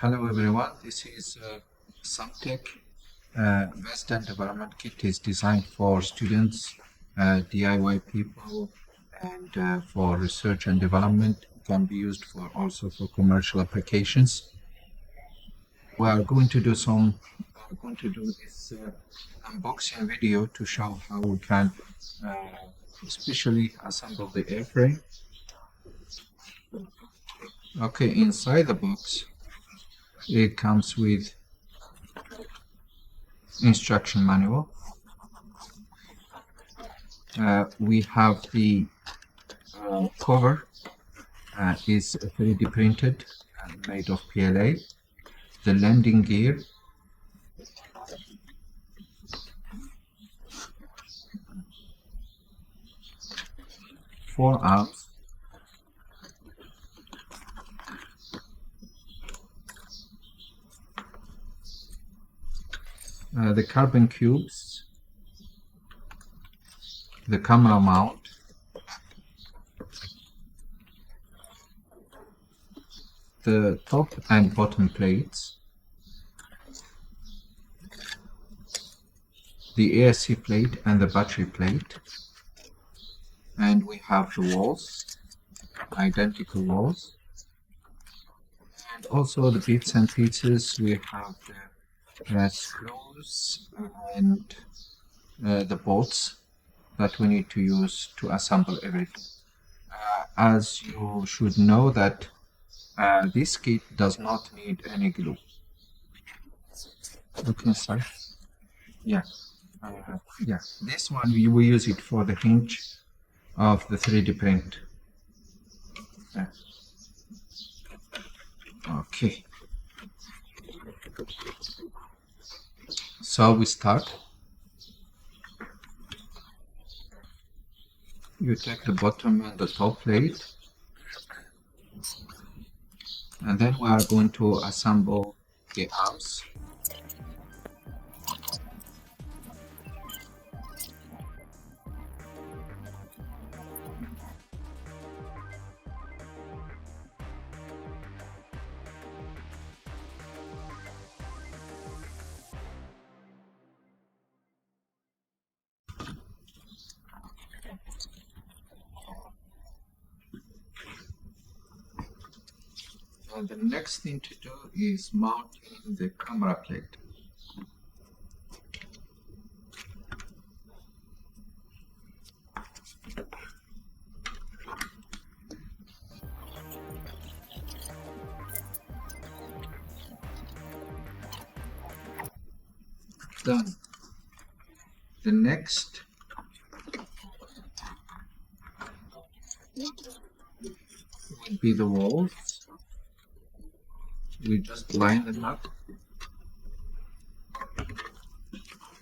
Hello everyone, this is SAMTECH VAZ10 development kit is designed for students, DIY people, and for research and development. It can be used for also for commercial applications. We are going to do this unboxing video to show how we can especially assemble the airframe. Okay, inside the box it comes with instruction manual. We have the cover is 3D printed and made of PLA. The landing gear, four arms, the carbon cubes, the camera mount, the top and bottom plates, the ASC plate and the battery plate, and we have the walls, identical walls, and also the bits and pieces. We have the screws and the bolts that we need to use to assemble everything. As you should know that this kit does not need any glue. Look inside. Yeah. Yeah. This one we will use it for the hinge of the 3D print. Yeah. Okay. So we start. You take the bottom and the top plate, and then we are going to assemble the arms. And the next thing to do is mounting the camera plate. Done. The next will be the walls. We just line them up.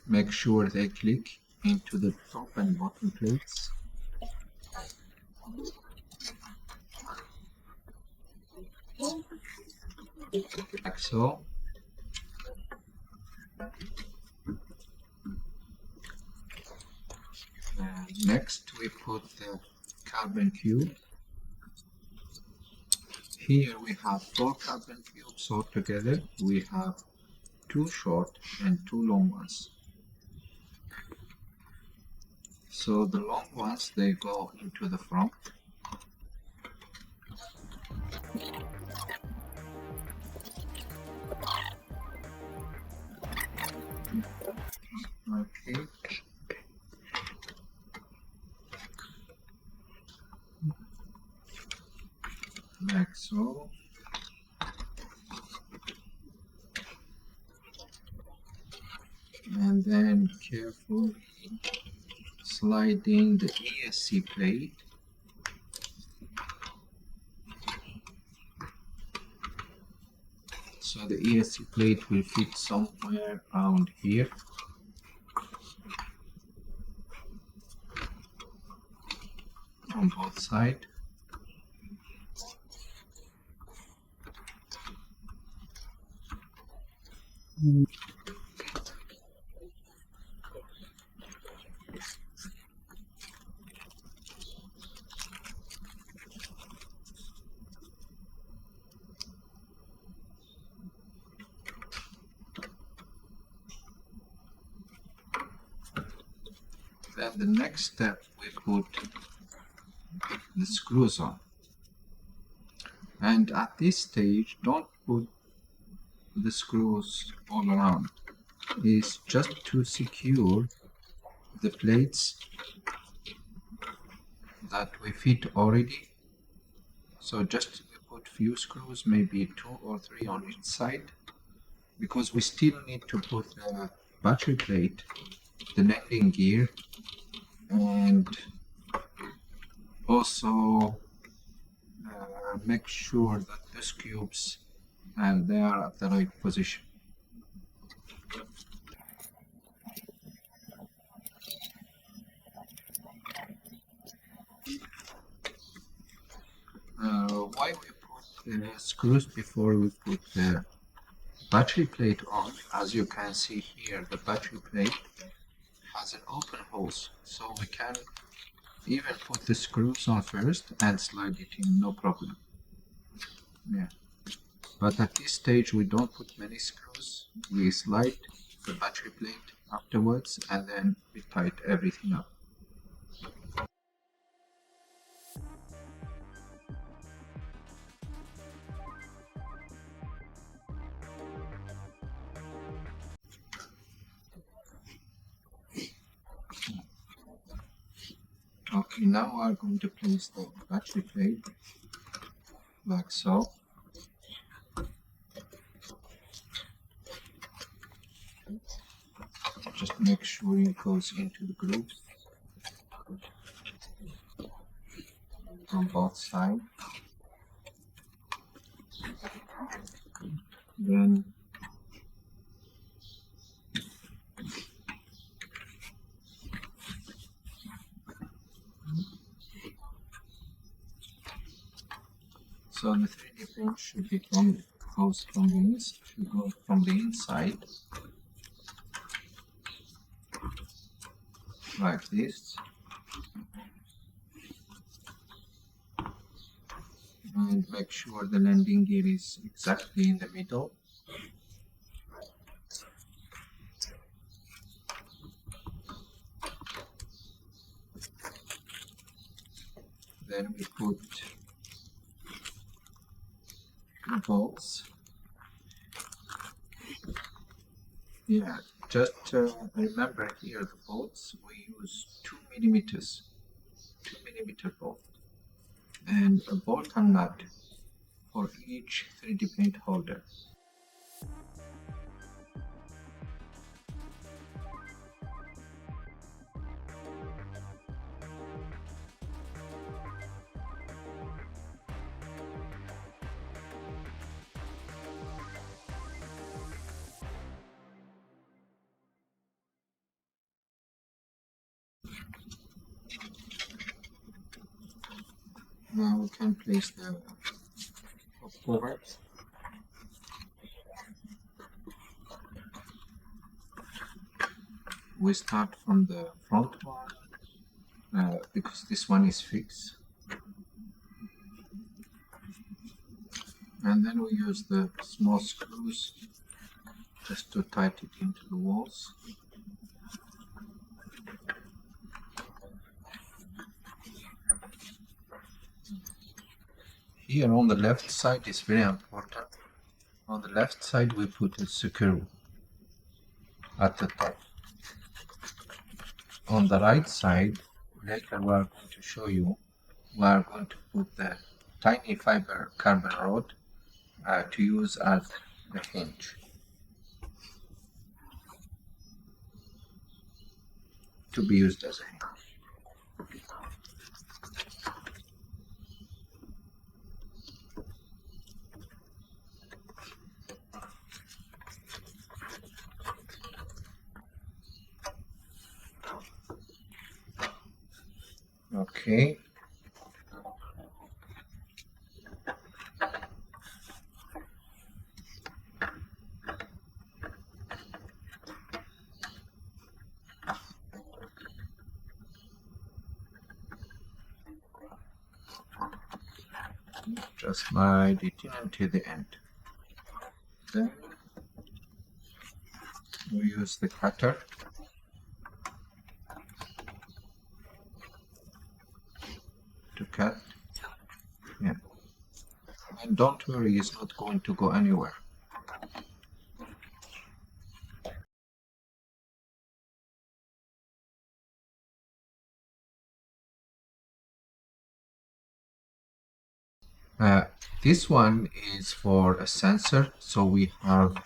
Make sure they click into the top and bottom plates. Like so. Next we put the carbon cube. Here we have 4 carbon cubes all together. We have 2 short and 2 long ones. So the long ones, they go into the front. Okay. Like so. And then carefully slide in the ASC plate. So the ASC plate will fit somewhere around here. On both sides. And the next step, we put the screws on. And at this stage, don't put the screws all around. It's just to secure the plates that we fit already. So just put few screws, maybe 2 or 3 on each side, because we still need to put the battery plate, the landing gear, and also make sure that these cubes they are at the right position. Why we put screws before we put the battery plate on? As you can see here, the battery plate has an open hose, so we can even put the screws on first and slide it in, no problem. Yeah. But at this stage we don't put many screws, we slide the battery plate afterwards and then we tighten everything up. Okay, now we are going to place the battery plate like so. Just make sure it goes into the grooves on both sides. Then so the 3D print should be goes from the inside like this, and make sure the landing gear is exactly in the middle. Then we put the bolts. Yeah, just remember here the bolts we use 2mm bolt and a bolt and nut for each 3D print holder. Now we can place the covers. We start from the front one because this one is fixed, and then we use the small screws just to tighten it into the walls. Here on the left side is very important. On the left side we put a screw at the top. On the right side, later we are going to show you, we are going to put the tiny fiber carbon rod to use as the hinge. To be used as a hinge. Okay. Just slide it into the end. Then we use the cutter to cut. Yeah. And don't worry, it's not going to go anywhere. Uh, this one is for a sensor, so we have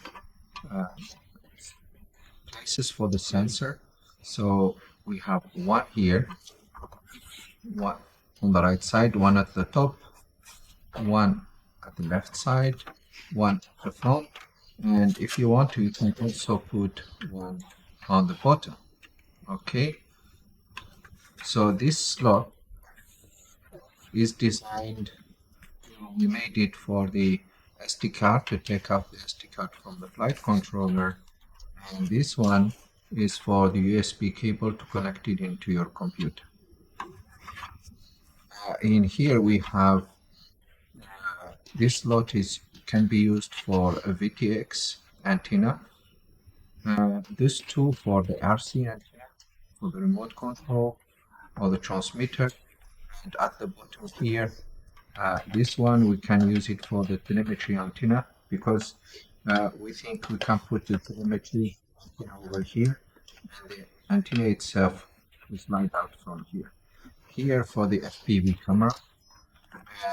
places for the sensor. So we have one here, one on the right side, one at the top, one at the left side, one at the front, and if you want to, you can also put one on the bottom. Okay, so this slot is designed, we made it for the SD card to take out the SD card from the flight controller, and this one is for the USB cable to connect it into your computer. In here we have this slot can be used for a VTX antenna. This two for the RC antenna, for the remote control or the transmitter. And at the bottom here, this one we can use it for the telemetry antenna, because we think we can put the telemetry antenna over here, and the antenna itself will slide out from here. Here for the FPV camera,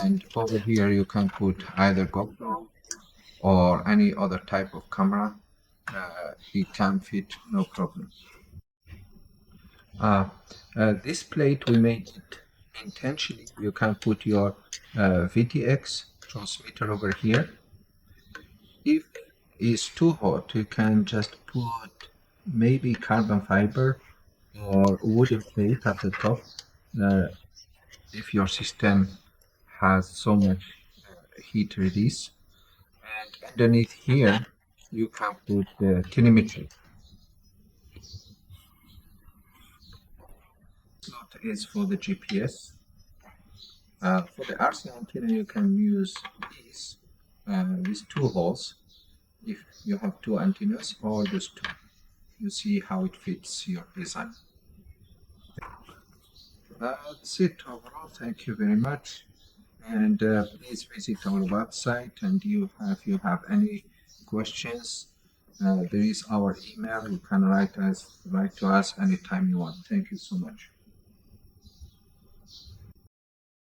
and over here you can put either GoPro or any other type of camera. It can fit, no problem. This plate we made it intentionally. You can put your VTX transmitter over here. If it's too hot, you can just put maybe carbon fiber or wooden plate at the top. If your system has so much heat release, and underneath here you can put the telemetry. Slot is for the GPS. For the RC antenna, you can use these two holes. If you have two antennas or just two, you see how it fits your design. That's it overall. Thank you very much, and please visit our website. And if you have any questions, there is our email. You can write to us anytime you want. Thank you so much.